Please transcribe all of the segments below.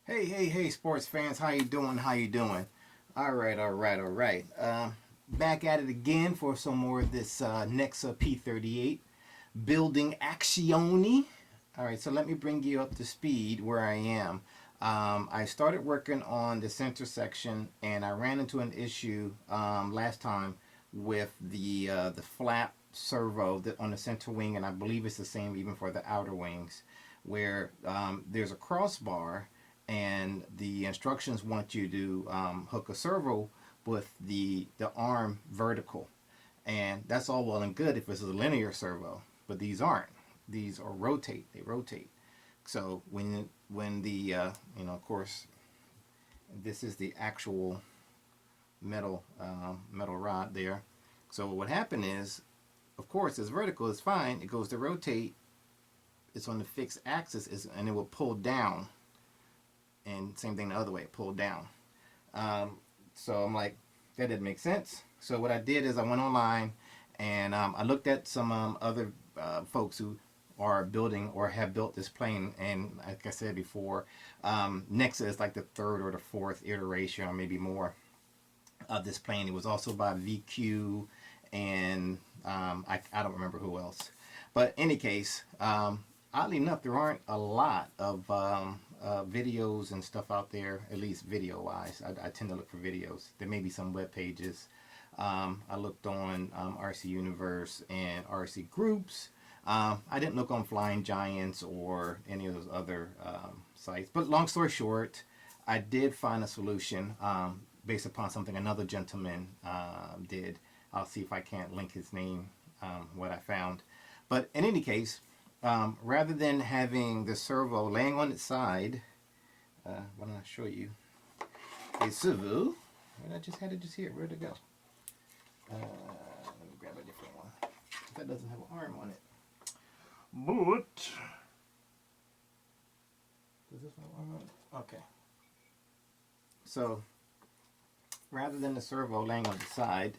Hey, sports fans, how you doing? How you doing? All right. Back at it again for some more of this Nexa P-38 building actioni. All right, so let me bring you up to speed where I am. I started working on the center section, and I ran into an issue last time with the flap servo on the center wing, and I believe it's the same even for the outer wings, where there's a crossbar, and the instructions want you to hook a servo with the arm vertical, and that's all well and good if it's a linear servo, but these aren't. These are rotate. They rotate. So when the of course, this is the actual metal rod there. So what happened is, of course, it's vertical. It's fine. It goes to rotate. It's on the fixed axis, and it will pull down. And same thing the other way, pull down. So I'm like, that didn't make sense. So what I did is I went online and I looked at some other folks who are building or have built this plane. And like I said before, Nexa is like the third or the fourth iteration or maybe more of this plane. It was also by VQ and I don't remember who else. But in any case, oddly enough, there aren't a lot of videos and stuff out there, at least video wise. I tend to look for videos. There may be some web pages. I looked on RC Universe and RC Groups. I didn't look on Flying Giants or any of those other sites. But long story short, I did find a solution based upon something another gentleman did. I'll see if I can't link his name, what I found. But in any case, rather than having the servo laying on its side, why don't I show you a servo? I just had it just here. Where'd it go? Let me grab a different one. That doesn't have an arm on it. But does this have an arm on it? Okay. So rather than the servo laying on the side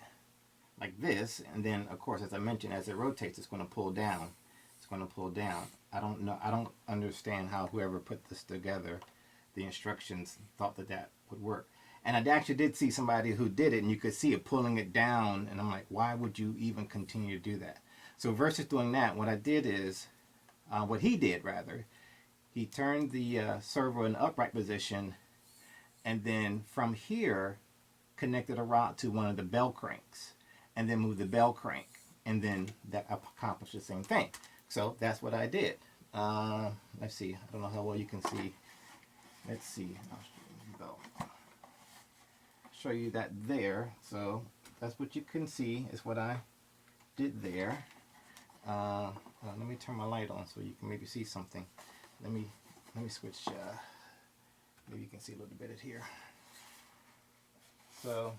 like this, and then of course, as I mentioned, as it rotates, it's going to pull down. It's going to pull down. I don't know. I don't understand how whoever put this together, the instructions, thought that would work. And I actually did see somebody who did it, and you could see it pulling it down. And I'm like, why would you even continue to do that? So versus doing that, what I did is, what he did rather, he turned the servo in the upright position, and then from here connected a rod to one of the bell cranks, and then moved the bell crank, and then that accomplished the same thing. So that's what I did. Let's see. I don't know how well you can see. Let's see. I'll show you that there. So that's what you can see is what I did there. Let me turn my light on so you can maybe see something. Let me switch. Maybe you can see a little bit of here. So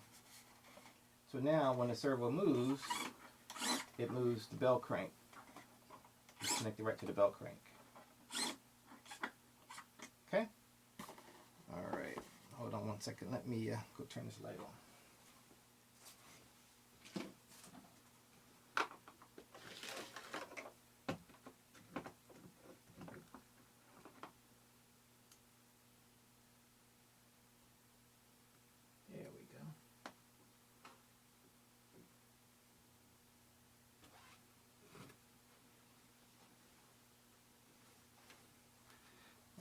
now when the servo moves, it moves the bell crank. It's connected right to the bell crank. Okay? Alright. Hold on one second. Let me go turn this light on. There we go.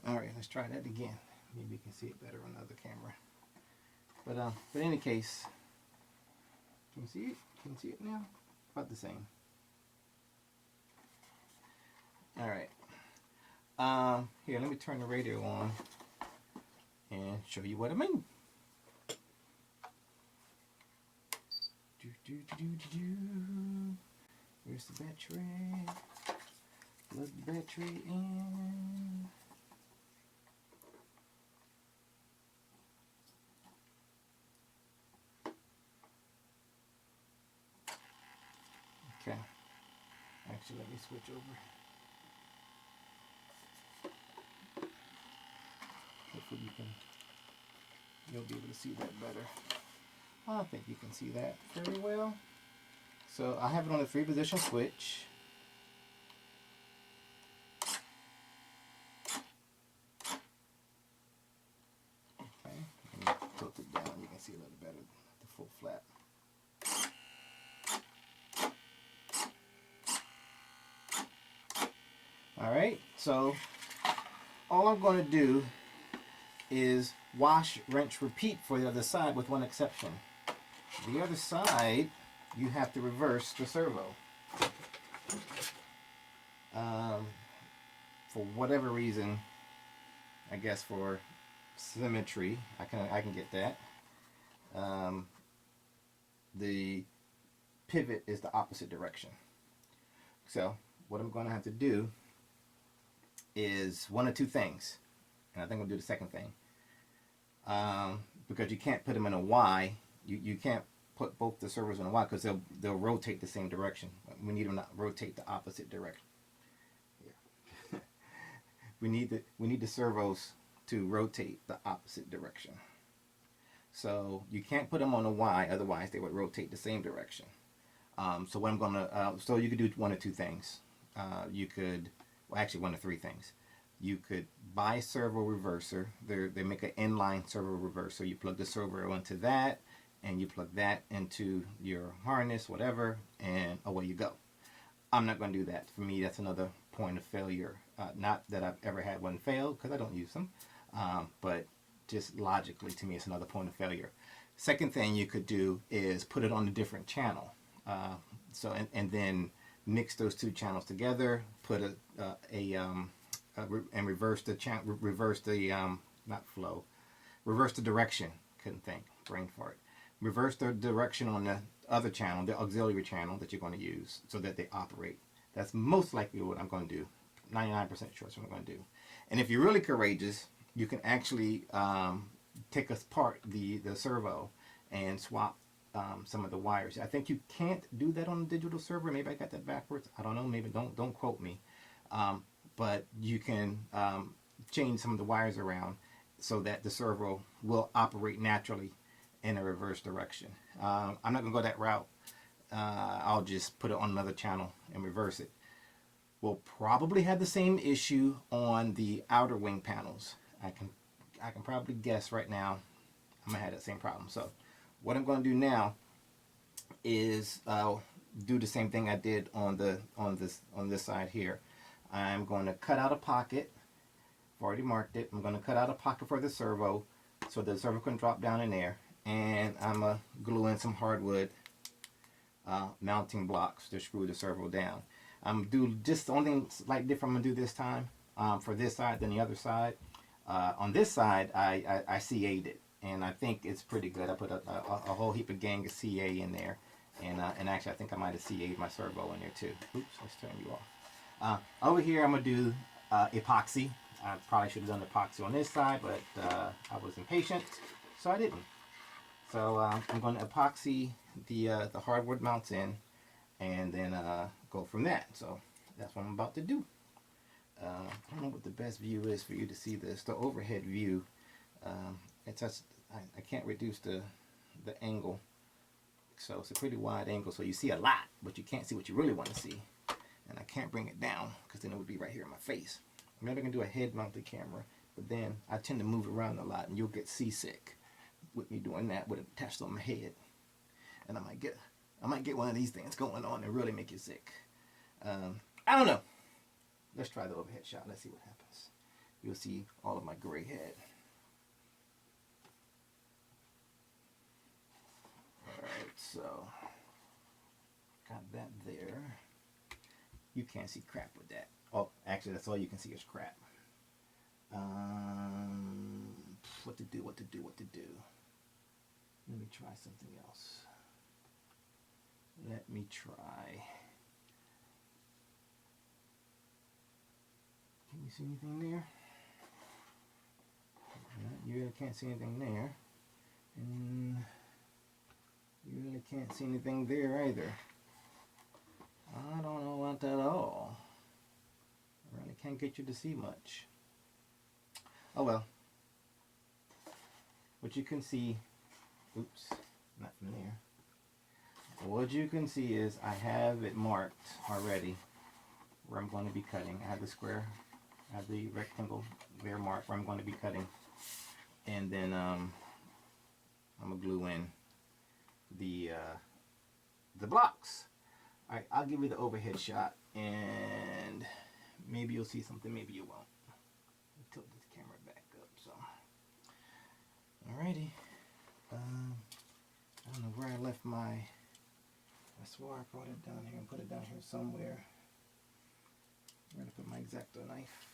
Alright, let's try that again. Maybe you can see it better on the other camera. But in any case, can you see it? Can you see it now? About the same. Alright. Here, let me turn the radio on and show you what I mean. Where's the battery? Plug the battery in. Okay. Actually, let me switch over. Hopefully you'll be able to see that better. I think you can see that very well. So I have it on a 3-position switch. see a little better the full flap. Alright, so all I'm going to do is wash, rinse, repeat for the other side with one exception. The other side, you have to reverse the servo. For whatever reason, I guess for symmetry, I can get that. The pivot is the opposite direction. So what I'm going to have to do is one of two things, and I think we'll do the second thing. Because you can't put them in a Y, you can't put both the servos in a Y because they'll rotate the same direction. We need them to rotate the opposite direction. Yeah. we need the servos to rotate the opposite direction. So you can't put them on a Y, otherwise they would rotate the same direction. So what I'm gonna, so you could do one of two things. You could, well, actually one of three things. You could buy a servo reverser. They make an inline servo reverser. You plug the servo into that, and you plug that into your harness, whatever, and away you go. I'm not going to do that. For me, that's another point of failure. Not that I've ever had one fail, because I don't use them, but just logically, to me, it's another point of failure. Second thing you could do is put it on a different channel. And then mix those two channels together, put and reverse the reverse the direction. Couldn't think, brain fart. Reverse the direction on the other channel, the auxiliary channel that you're going to use, so that they operate. That's most likely what I'm going to do. 99% sure that's what I'm going to do. And if you're really courageous, you can actually take apart the servo and swap some of the wires. I think you can't do that on a digital server. Maybe I got that backwards. I don't know. Maybe don't quote me. But you can change some of the wires around so that the servo will operate naturally in a reverse direction. I'm not going to go that route. I'll just put it on another channel and reverse it. We'll probably have the same issue on the outer wing panels. I can probably guess right now I'm going to have that same problem. So what I'm going to do now is do the same thing I did on this side here. I'm going to cut out a pocket. I've already marked it. I'm going to cut out a pocket for the servo so the servo can drop down in there. And I'm going to glue in some hardwood mounting blocks to screw the servo down. I'm do just the only thing slightly different I'm going to do this time for this side than the other side. On this side, I CA'd it, and I think it's pretty good. I put a whole heap of gang of CA in there, and actually I think I might have CA'd my servo in there too. Oops, let's turn you off. Over here I'm going to do epoxy. I probably should have done epoxy on this side, but I was impatient, so I didn't. So I'm going to epoxy the hardwood mounts in, and then go from that. So that's what I'm about to do. I don't know what the best view is for you to see this. The overhead view, it's just, I can't reduce the angle, so it's a pretty wide angle. So you see a lot, but you can't see what you really want to see. And I can't bring it down because then it would be right here in my face. Maybe I can do a head-mounted camera, but then I tend to move around a lot, and you'll get seasick with me doing that with it attached on my head. And I might get one of these things going on and really make you sick. I don't know. Let's try the overhead shot. Let's see what happens. You'll see all of my gray head. Alright, so got that there. You can't see crap with that. Oh, actually that's all you can see is crap. What to do. Let me try something else. Let me try. Can you see anything there? You really can't see anything there. And you really can't see anything there either. I don't know about that at all. I really can't get you to see much. Oh well. What you can see, oops, not from there. What you can see is I have it marked already where I'm going to be cutting. I have the square, I have the rectangle there marked where I'm going to be cutting. And then I'm gonna glue in the blocks. All right, I'll give you the overhead shot, and maybe you'll see something, maybe you won't. Tilt this camera back up. So, alrighty. I don't know where I left my. I swore I brought it down here and put it down here somewhere. I'm gonna put my X-Acto knife.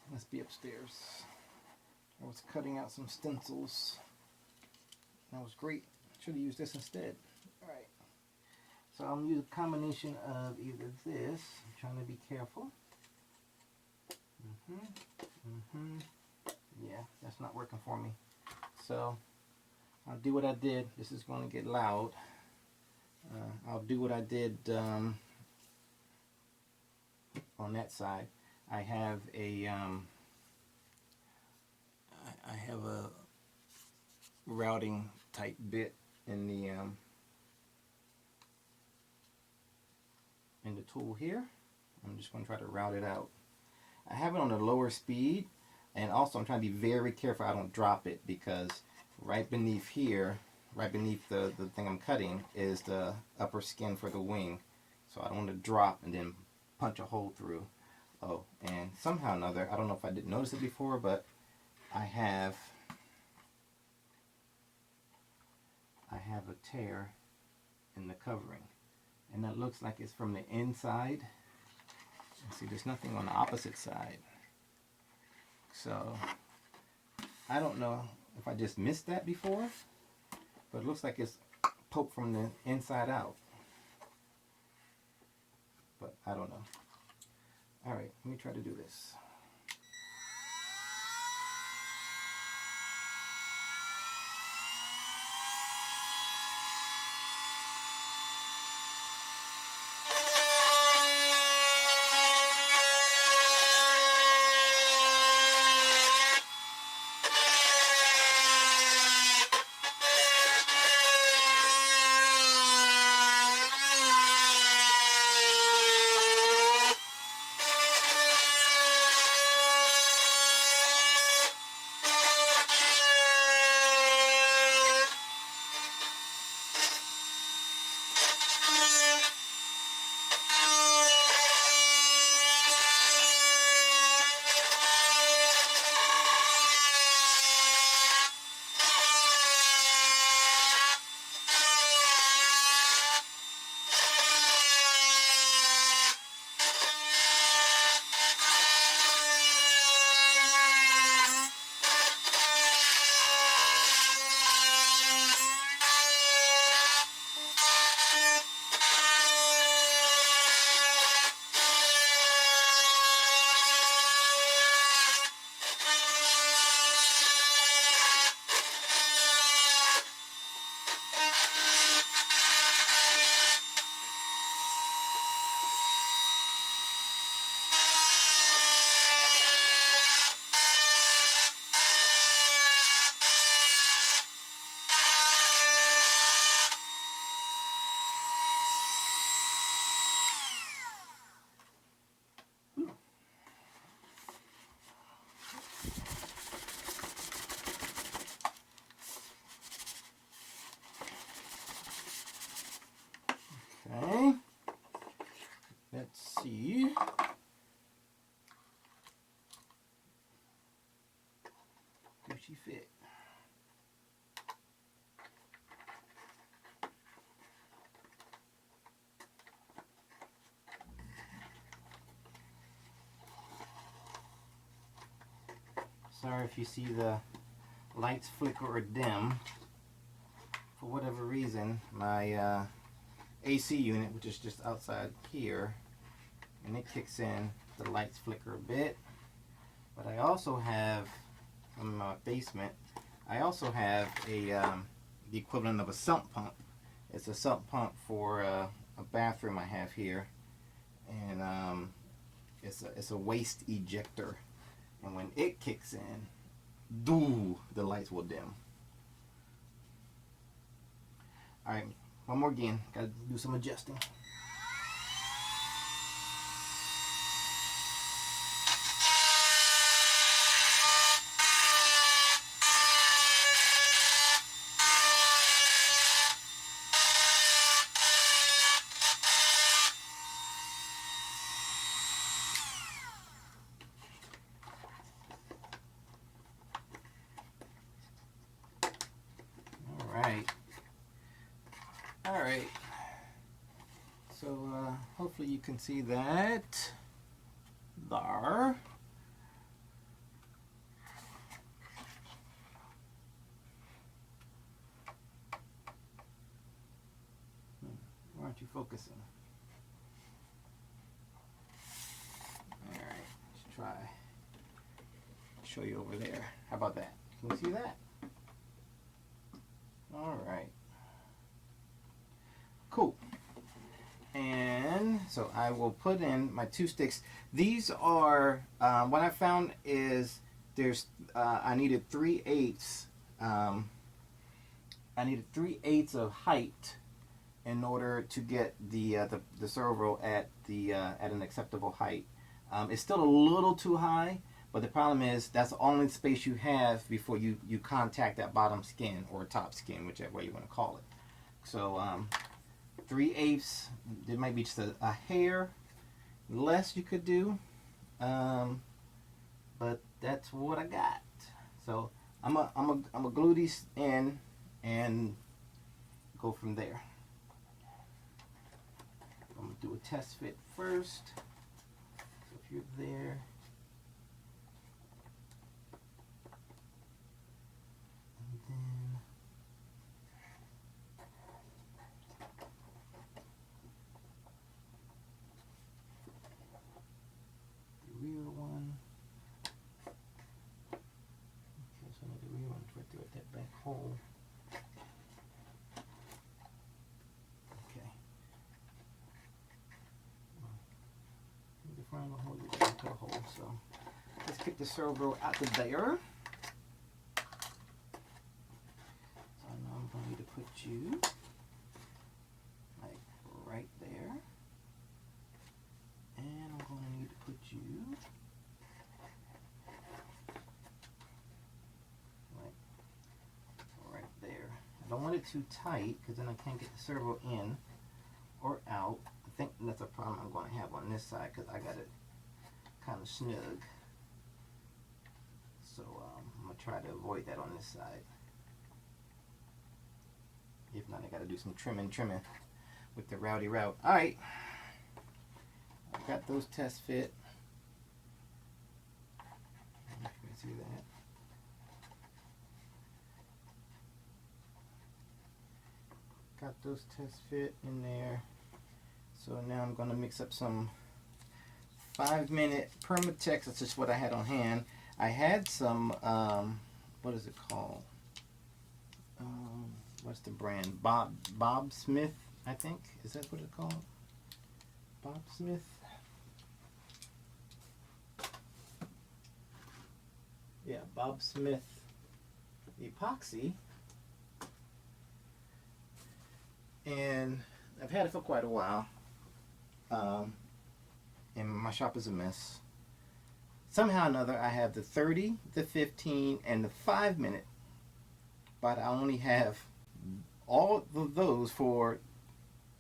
It must be upstairs. I was cutting out some stencils. That was great. Should have used this instead. Alright. So I'm gonna use a combination of either this. I'm trying to be careful. Yeah, that's not working for me. So I'll do what I did. This is going to get loud. I'll do what I did on that side. I have a routing type bit in the tool here. I'm just going to try to route it out. I have it on a lower speed, and also I'm trying to be very careful I don't drop it, because right beneath here, right beneath the thing I'm cutting, is the upper skin for the wing. So I don't want to drop and then punch a hole through. Oh, and somehow or another, I don't know if I didn't notice it before, but I have a tear in the covering, and that looks like it's from the inside. See, there's nothing on the opposite side. So I don't know if I just missed that before, but it looks like it's poked from the inside out. But I don't know. Alright, let me try to do this. Okay, let's see. Does she fit? Sorry if you see the lights flicker or dim. For whatever reason, my AC unit, which is just outside here, and it kicks in, the lights flicker a bit. But I also have, in my basement, I also have a the equivalent of a sump pump. It's a sump pump for a bathroom I have here, and it's a waste ejector. And when it kicks in, the lights will dim. All right, one more again. Gotta do some adjusting. can see that there. Why aren't you focusing? All right, let's try. Show you over there. How about that? Can you see that? All right. Cool. And so I will put in my 2 sticks. These are what I found is there's I needed 3/8. I needed 3/8 of height in order to get the servo at an acceptable height. It's still a little too high, but the problem is that's the only space you have before you contact that bottom skin or top skin, whichever way you want to call it. So 3/8. There might be just a hair less you could do, but that's what I got. So I'm gonna glue these in and go from there. I'm gonna do a test fit first. So if you're there, and then the rear one. Okay, so the rear one's right there at that back hole. The hole, you get into a hole. So let's get the servo out of there. So now I'm going to need to put you like right there, and I'm going to need to put you like right there. I don't want it too tight because then I can't get the servo in or out. I think that's a problem I'm going to have on this side because I got it kind of snug. So I'm going to try to avoid that on this side. If not, I got to do some trimming with the rowdy route. Alright. I've got those test fit. I don't know if you can see that. Got those test fit in there. So now I'm going to mix up some 5-minute Permatex. That's just what I had on hand. I had some, what is it called? What's the brand? Bob Smith, I think. Is that what it's called? Bob Smith? Yeah, Bob Smith Epoxy. And I've had it for quite a while. And my shop is a mess. Somehow or another, I have the 30, the 15, and the 5-minute, but I only have all of those for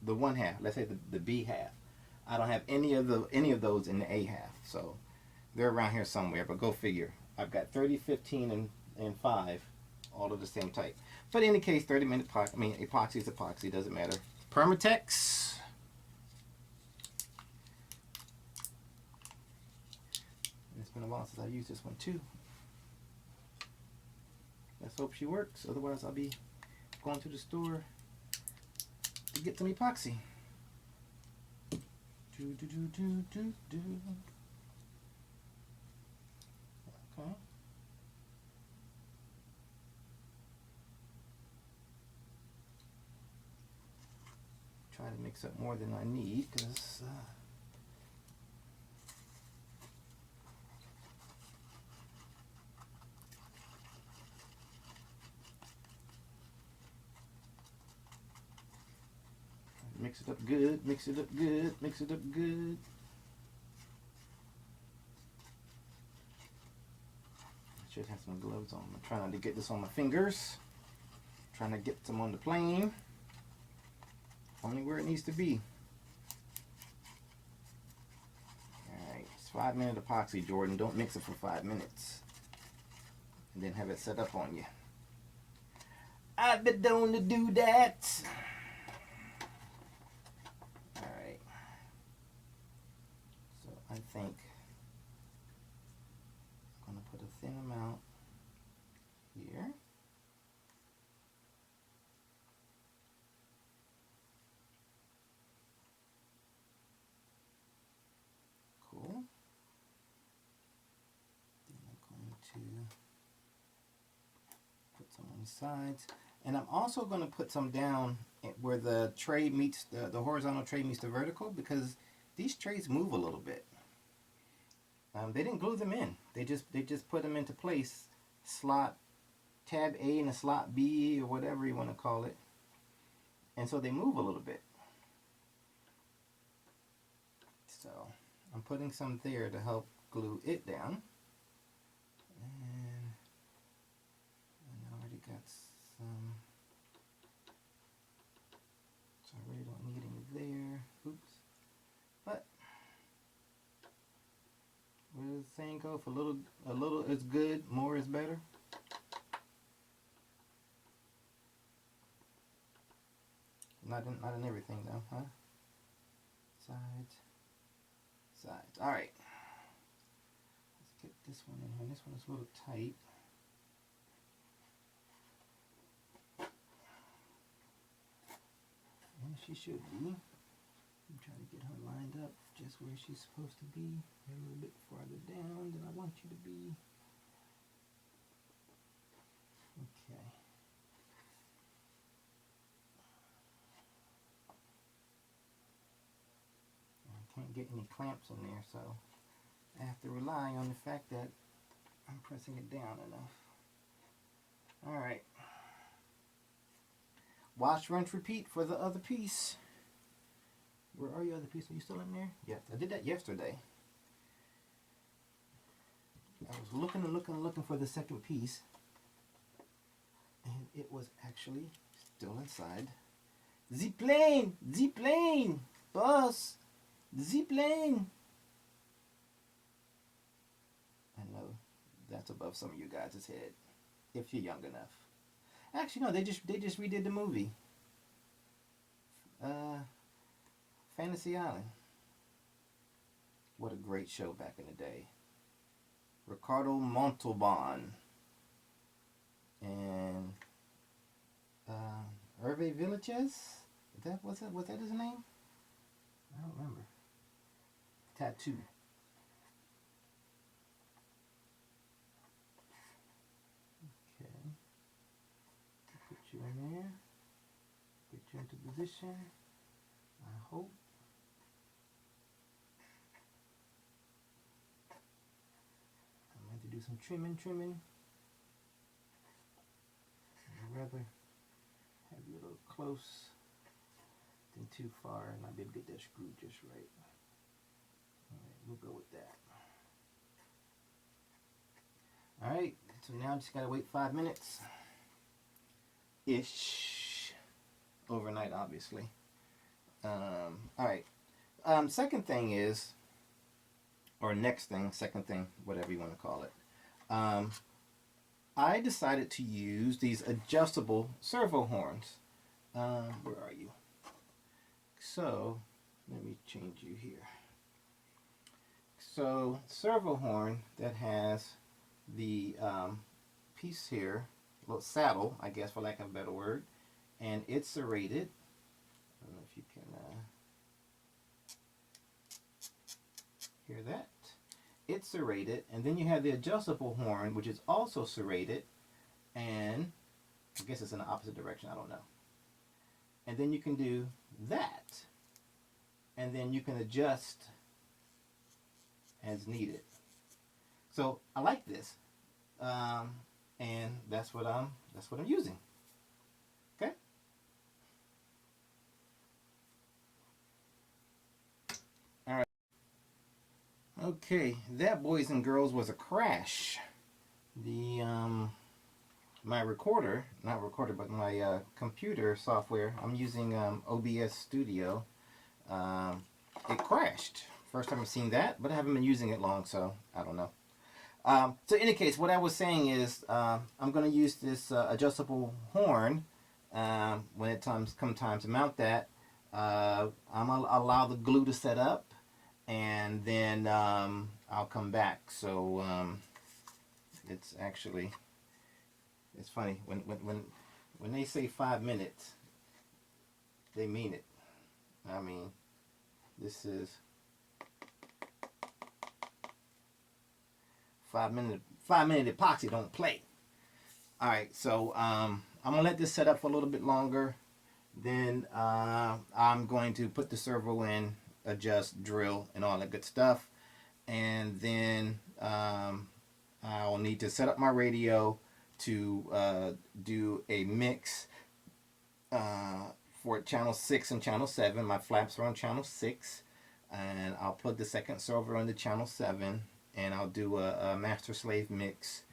the 1 half. Let's say the B half. I don't have any of those in the A half. So they're around here somewhere. But go figure. I've got 30, 15, and 5, all of the same type. But in any case, 30-minute epoxy. I mean, epoxy is epoxy. Doesn't matter. Permatex. It's been a while since I've used this one too. Let's hope she works. Otherwise, I'll be going to the store to get some epoxy. Okay. Try to mix up more than I need because. Mix it up good, mix it up good, mix it up good. I should have some gloves on. I'm trying not to get this on my fingers. Trying to get some on the plane. Only where it needs to be. Alright, it's 5-minute epoxy, Jordan. Don't mix it for 5 minutes. And then have it set up on you. I've been known to do that. I think I'm going to put a thin amount here. Cool. Then I'm going to put some on the sides. And I'm also going to put some down where the tray meets the horizontal tray meets the vertical, because these trays move a little bit. They didn't glue them in. They just put them into place. Slot tab A and a slot B, or whatever you want to call it. And so they move a little bit. So I'm putting some there to help glue it down. And I already got some. So I really don't need any there. Oops. But where does the saying go? If a little is good, more is better. Not in everything though, huh? Sides. Sides. All right. Let's get this one in here. This one is a little tight. And she should be. I'm trying to get her lined up just where she's supposed to be. A little bit farther down than I want you to be. Okay. I can't get any clamps in there, so I have to rely on the fact that I'm pressing it down enough. Alright. Wash, rinse, repeat for the other piece. Where are your other piece? Are you still in there? Yes, I did that yesterday. I was looking and looking and looking for the second piece, and it was actually still inside. The plane, boss, the plane. I know that's above some of you guys' head, if you're young enough. Actually, no, they just redid the movie. Fantasy Island. What a great show back in the day. Ricardo Montalban and Hervé Villachez. Was that his name? I don't remember. Tattoo. Okay. Put you in there. Get you into position. I hope. I'm going to do some trimming. I'd rather have you a little close than too far, and I'll be able to get that screw just right. Alright, we'll go with that. Alright, so now I just gotta wait 5 minutes ish. Overnight, obviously. Alright. Second thing is, or next thing, second thing, whatever you want to call it. I decided to use these adjustable servo horns. Where are you? So, let me change you here. So, servo horn that has the piece here, a little saddle, I guess, for lack of a better word, and it's serrated. I don't know if you can hear that. It's serrated, and then you have the adjustable horn, which is also serrated, and I guess it's in the opposite direction, I don't know. And then you can do that, and then you can adjust as needed. So I like this, and that's what I'm using. Okay. All right. Okay, that, boys and girls, was a crash. The my recorder, not recorder, but my computer software, I'm using OBS Studio. It crashed. First time I've seen that, but I haven't been using it long, so I don't know. So in any case, what I was saying is I'm going to use this adjustable horn when it comes time to mount that. I'm going to allow the glue to set up, and then I'll come back. So it's actually, it's funny when they say 5 minutes, they mean it. I mean, this is 5 minute epoxy, don't play. All right, so I'm gonna let this set up for a little bit longer. Then I'm going to put the servo in, adjust, drill, and all that good stuff. And then I'll need to set up my radio to do a mix for channel 6 and channel 7. My flaps are on channel 6, and I'll plug the second servo into channel 7, and I'll do a master slave mix,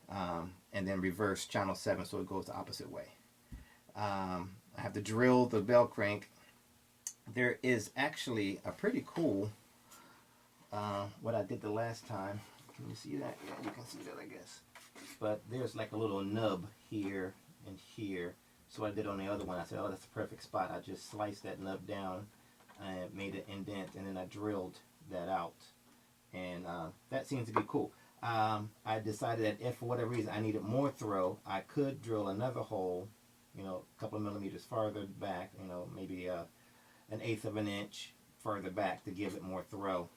and then reverse channel 7 so it goes the opposite way. I have to drill the bell crank. There is actually a pretty cool what I did the last time. Can you see that? Yeah, you can see that, I guess. But there's like a little nub here and here. So what I did on the other one, I said, oh, that's a perfect spot. I just sliced that nub down and made an indent, and then I drilled that out. And that seems to be cool. I decided that if for whatever reason I needed more throw, I could drill another hole, you know, a couple of millimeters farther back, you know, maybe an eighth of an inch further back to give it more throw.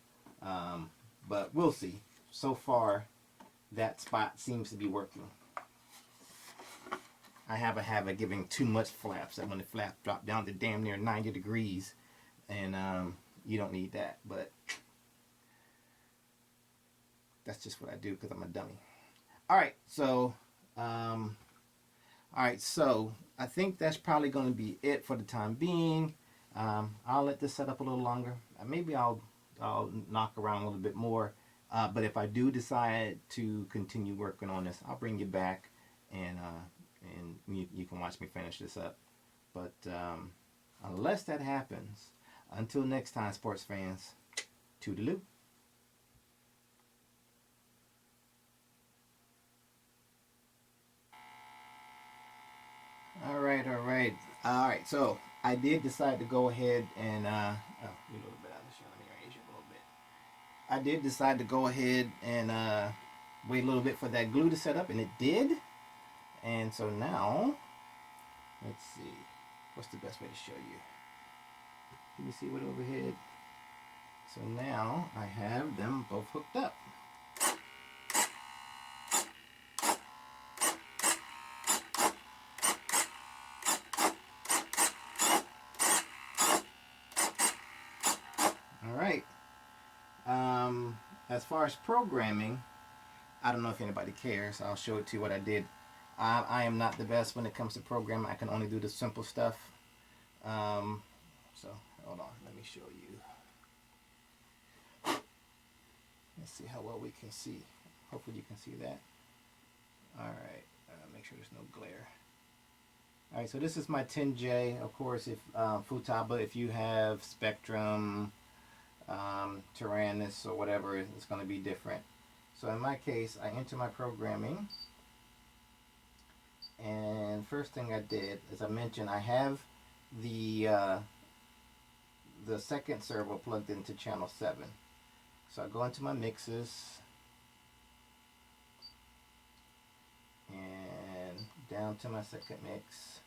But we'll see. So far, that spot seems to be working. I have a habit of giving too much flaps, that when the flap drop down to damn near 90 degrees, and you don't need that, but that's just what I do because I'm a dummy. Alright, so I think that's probably going to be it for the time being. I'll let this set up a little longer. Maybe I'll knock around a little bit more. But if I do decide to continue working on this, I'll bring you back, and you can watch me finish this up. But unless that happens, until next time, sports fans, toodaloo. All right. So I did decide to go ahead and a little bit out of the show. Let me arrange it a little bit. I did decide to go ahead and wait a little bit for that glue to set up, and it did. And so now, let's see, what's the best way to show you? Can you see what overhead? So now I have them both hooked up. All right. As far as programming, I don't know if anybody cares. I'll show it to you what I did. I am not the best when it comes to programming. I can only do the simple stuff. So hold on, let me show you. Let's see how well we can see. Hopefully you can see that. All right, make sure there's no glare. All right, so this is my 10J. Of course, if Futaba, if you have Spectrum, Tyrannus, or whatever, it's going to be different. So in my case, I enter my programming, and first thing I did, as I mentioned, I have the second servo plugged into channel 7. So I go into my mixes and down to my second mix,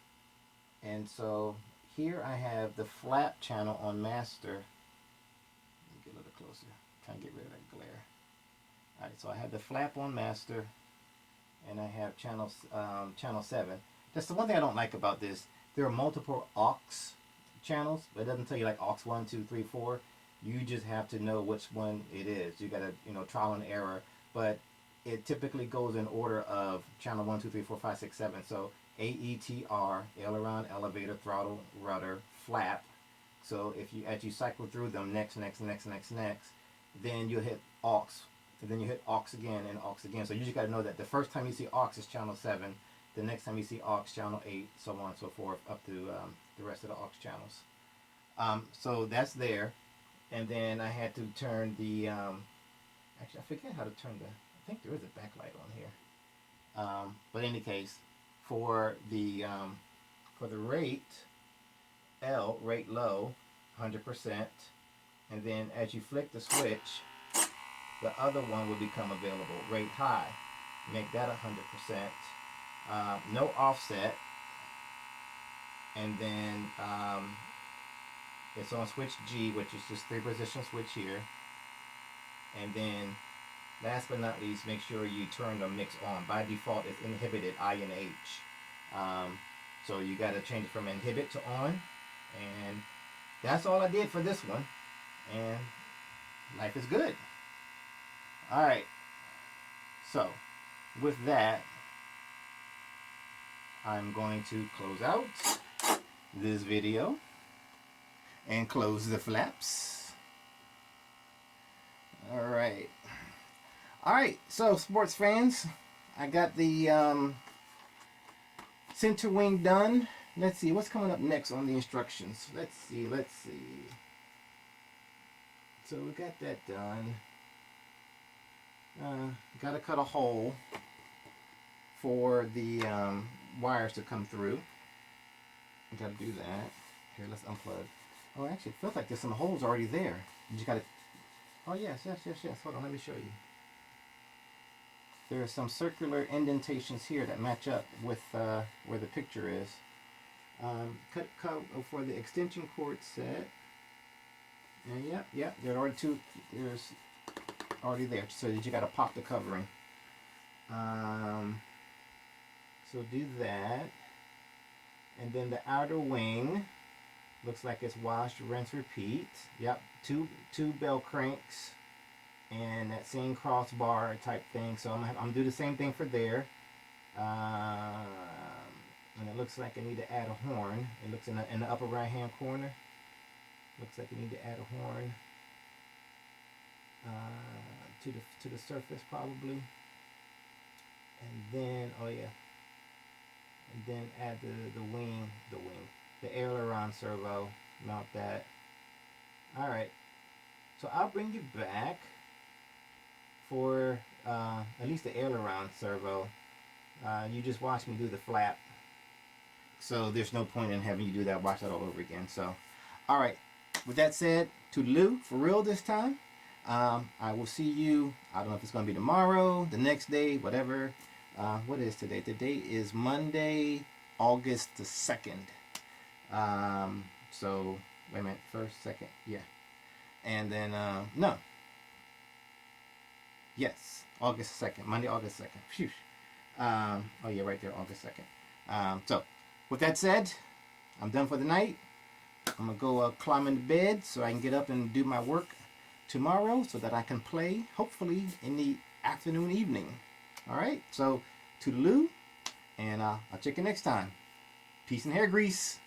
and so here I have the flap channel on master. Let me get a little closer, try and get rid of that glare. Alright, so I have the flap on master, and I have channel 7. That's the one thing I don't like about this. There are multiple aux channels, but it doesn't tell you like aux 1, 2, 3, 4. You just have to know which one it is. You gotta, trial and error. But it typically goes in order of channel 1, 2, 3, 4, 5, 6, 7. So AETR, aileron, elevator, throttle, rudder, flap. So if you, as you cycle through them, next, then you'll hit aux. And then you hit aux again and aux again. So you just got to know that the first time you see aux is channel 7. The next time you see aux, channel 8, so on and so forth, up to the rest of the aux channels. So that's there. And then I had to turn the, actually I forget how to turn the, I think there is a backlight on here. But in any case, for the rate, L, rate low, 100%. and then as you flick the switch, the other one will become available, rate high. Make that 100%. No offset, and then it's on switch G, which is just 3-position switch here. And then last but not least, make sure you turn the mix on. By default, it's inhibited, I and H. So you got to change it from inhibit to on. And that's all I did for this one. And life is good. Alright. So, with that, I'm going to close out this video and close the flaps. Alright. Alright, so sports fans, I got the center wing done. Let's see, what's coming up next on the instructions? Let's see. So we got that done. Got to cut a hole for the wires to come through. Got to do that. Here, let's unplug. Oh, actually, it feels like there's some holes already there. You just got to... Oh, yes. Hold on, let me show you. There are some circular indentations here that match up with where the picture is. Cut for the extension cord set. And yep, there are already two. There's already there. So you got to pop the covering. So do that. And then the outer wing looks like it's washed, rinse, repeat. Yep, two bell cranks and that same crossbar type thing. So I'm gonna do the same thing for there. And it looks like I need to add a horn. It looks in the upper right hand corner. Looks like I need to add a horn to the surface probably. And then and then add the aileron servo. Mount that. All right. So I'll bring you back for at least the aileron servo. You just watch me do the flap. So there's no point in having you do that, watch that all over again. So, all right. With that said, toodaloo, for real this time. I will see you, I don't know if it's going to be tomorrow, the next day, whatever. What is today? Today is Monday, August the 2nd. So, wait a minute, first, second, yeah. And then, no. Yes, August 2nd, Monday, August 2nd. Phew. Oh yeah, right there, August 2nd. So, with that said, I'm done for the night. I'm going to go climb into bed so I can get up and do my work tomorrow so that I can play, hopefully, in the afternoon, evening. Alright, so toodaloo, and I'll check you next time. Peace and hair grease.